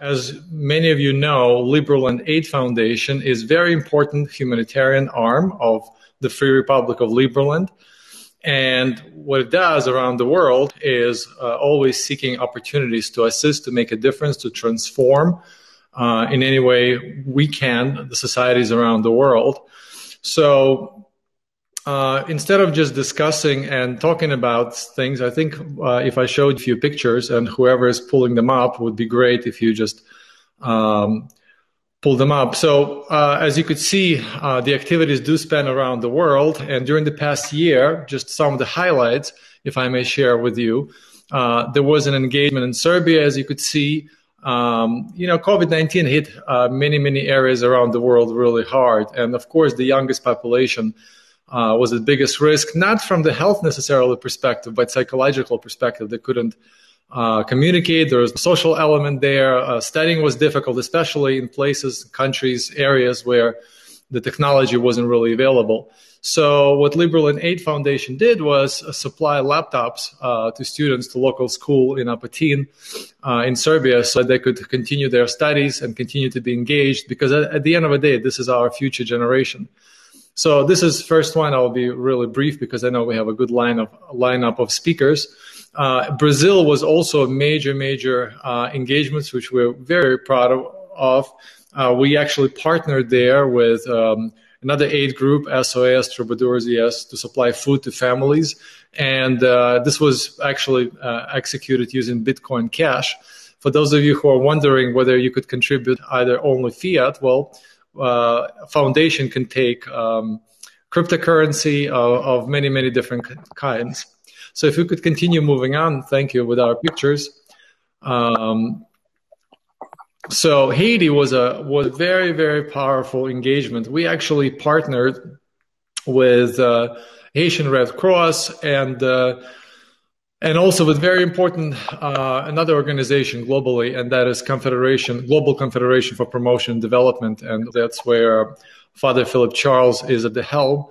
As many of you know, Liberland Aid Foundation is a very important humanitarian arm of the Free Republic of Liberland. And what it does around the world is always seeking opportunities to assist, to make a difference, to transform in any way we can the societies around the world. So instead of just discussing and talking about things, I think if I showed a few pictures, and whoever is pulling them up, would be great if you just pull them up. So as you could see, the activities do span around the world. And during the past year, just some of the highlights, if I may share with you, there was an engagement in Serbia, as you could see. COVID-19 hit many areas around the world really hard. And of course, the youngest population was the biggest risk, not from the health necessarily perspective, but psychological perspective. They couldn't communicate. There was a social element there. Studying was difficult, especially in places, countries, areas where the technology wasn't really available. So what Liberland Aid Foundation did was supply laptops to students, to local school in Apatin in Serbia, so that they could continue their studies and continue to be engaged, because at the end of the day, this is our future generation. So this is first one. I'll be really brief because I know we have a good lineup of speakers. Brazil was also a major engagements, which we're very proud of. We actually partnered there with another aid group, SOS Troubadours ES, to supply food to families. And this was actually executed using Bitcoin Cash. For those of you who are wondering whether you could contribute either only fiat, well, foundation can take cryptocurrency of many different kinds. So if we could continue moving on, thank you, with our pictures. So Haiti was a very powerful engagement. We actually partnered with Haitian Red Cross and also with very important another organization globally, and that is Global Confederation for Promotion and Development, and that's where Father Philip Charles is at the helm,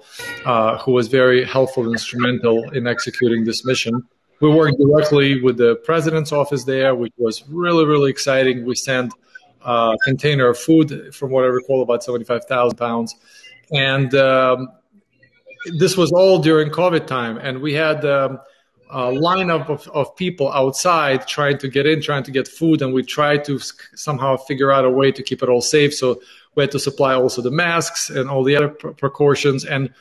who was very helpful and instrumental in executing this mission. We worked directly with the president's office there, which was really exciting. We sent a container of food, from what I recall, about 75,000 pounds, and this was all during COVID time, and we had a lineup of people outside trying to get in, trying to get food, and we tried to somehow figure out a way to keep it all safe. So we had to supply also the masks and all the other precautions. And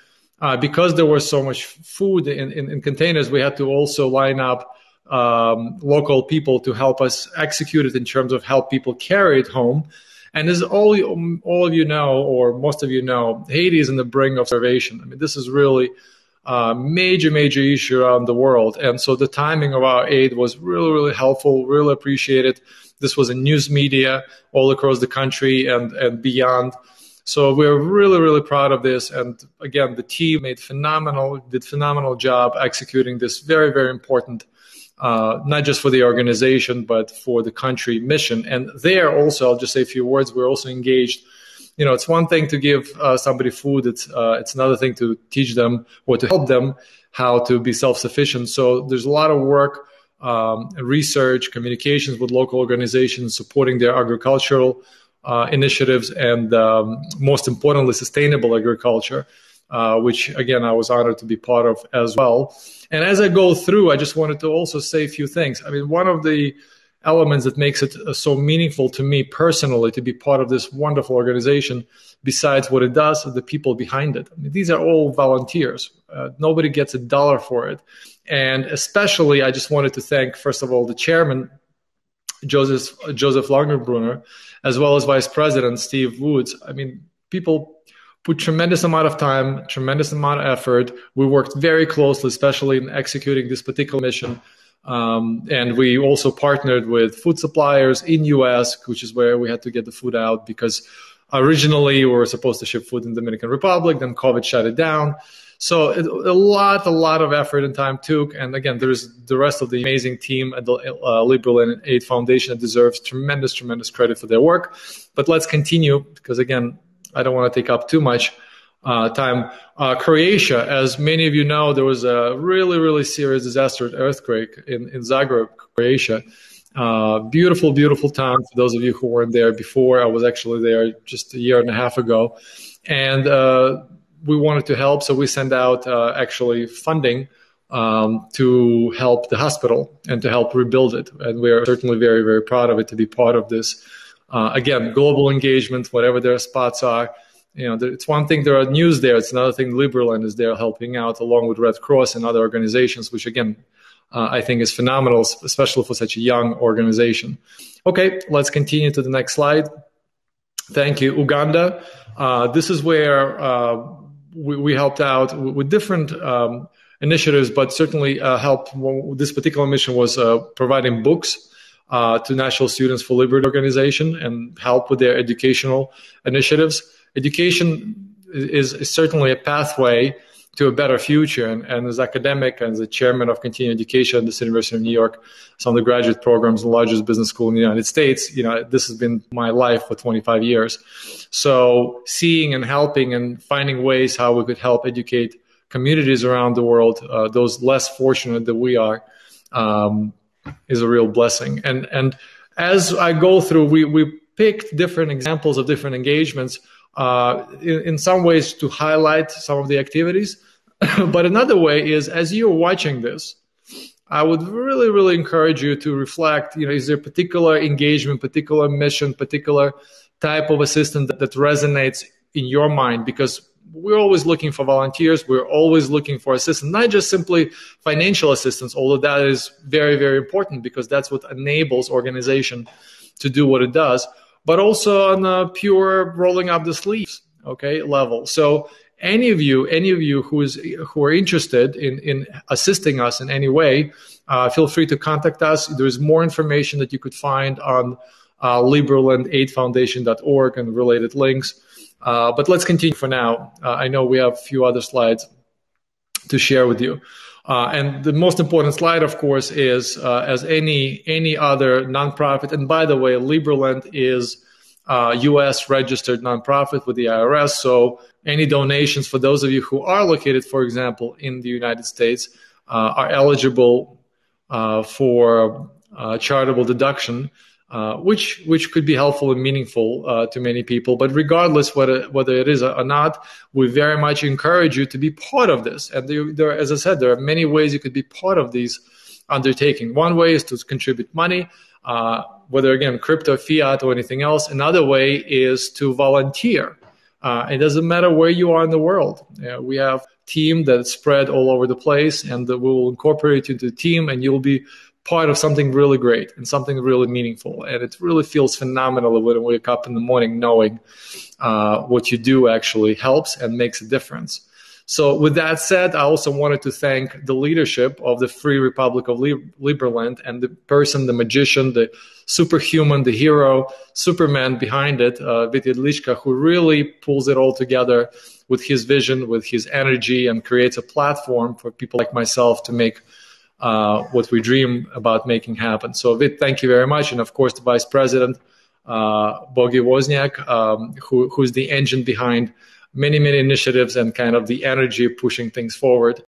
because there was so much food in containers, we had to also line up local people to help us execute it in terms of help people carry it home. And as all of you know, or most of you know, Haiti is on the brink of starvation. I mean, this is really major issue around the world. And so the timing of our aid was really helpful, really appreciated. This was in news media all across the country and beyond. So we're really proud of this. And again, the team did phenomenal job executing this very important, not just for the organization, but for the country mission. And there also, I'll just say a few words, we're also engaged. You know, it's one thing to give somebody food. It's another thing to teach them or to help them how to be self-sufficient. So there's a lot of work, research, communications with local organizations, supporting their agricultural initiatives, and most importantly, sustainable agriculture, which again, I was honored to be part of as well. And as I go through, I just wanted to also say a few things. I mean, one of the elements that makes it so meaningful to me personally to be part of this wonderful organization, besides what it does, are the people behind it. I mean, these are all volunteers. Nobody gets $1 for it. And especially, I just wanted to thank, first of all, the chairman, Joseph Langerbrunner, as well as Vice President Steve Woods. I mean, people put tremendous amount of time, tremendous amount of effort. We worked very closely, especially in executing this particular mission. And we also partnered with food suppliers in US, which is where we had to get the food out, because originally we were supposed to ship food in the Dominican Republic, then COVID shut it down. So a lot of effort and time took. And again, there's the rest of the amazing team at the Liberland Aid Foundation that deserves tremendous credit for their work. But let's continue, because again, I don't want to take up too much time. Croatia, as many of you know, there was a really serious disaster earthquake in Zagreb, Croatia, Beautiful, beautiful town. For those of you who weren't there before, I was actually there just a year and a half ago. And we wanted to help, so we sent out actually funding to help the hospital and to help rebuild it. And we're certainly very, very proud of it to be part of this. Again, global engagement, whatever their spots are. It's one thing there are news there. It's another thing Liberland is there helping out along with Red Cross and other organizations, which again, I think is phenomenal, especially for such a young organization. Okay, let's continue to the next slide. Thank you. Uganda. This is where we helped out with different initiatives, but certainly helped. This particular mission was providing books to National Students for Liberty organization and help with their educational initiatives. Education is certainly a pathway to a better future. And as academic and as the chairman of continuing education at the University of New York, some of the graduate programs, the largest business school in the United States, this has been my life for 25 years. So seeing and helping and finding ways how we could help educate communities around the world, those less fortunate than we are, is a real blessing. And as I go through, we picked different examples of different engagements in some ways to highlight some of the activities. But another way is, as you're watching this, I would really, really encourage you to reflect, is there a particular engagement, particular mission, particular type of assistance that resonates in your mind? Because we're always looking for volunteers. We're always looking for assistance, not just simply financial assistance, although that is very, very important because that's what enables organization to do what it does, but also on a pure rolling up the sleeves, level. So any of you who are interested in assisting us in any way, feel free to contact us. There's more information that you could find on liberland8foundation.org and related links. But let's continue for now. I know we have a few other slides to share with you. And the most important slide, of course, is as any other nonprofit. And by the way, Liberland is U.S. registered nonprofit with the IRS. So any donations for those of you who are located, for example, in the United States, are eligible for charitable deduction, which could be helpful and meaningful to many people. But regardless whether it is or not, we very much encourage you to be part of this. And there, as I said, there are many ways you could be part of these undertaking. One way is to contribute money, whether again crypto, fiat, or anything else. Another way is to volunteer. It doesn't matter where you are in the world. We have a team that's spread all over the place, and we will incorporate you into the team, and you'll be part of something really great and something really meaningful. And it really feels phenomenal when you wake up in the morning knowing what you do actually helps and makes a difference. So with that said, I also wanted to thank the leadership of the Free Republic of Liberland and the person, the magician, the superhuman, the hero, Superman behind it, Vitya Dlishka, who really pulls it all together with his vision, with his energy, and creates a platform for people like myself to make what we dream about making happen. So Vit, thank you very much. And of course, the Vice President, Bogi Wozniak, who's the engine behind many, many initiatives and kind of the energy pushing things forward.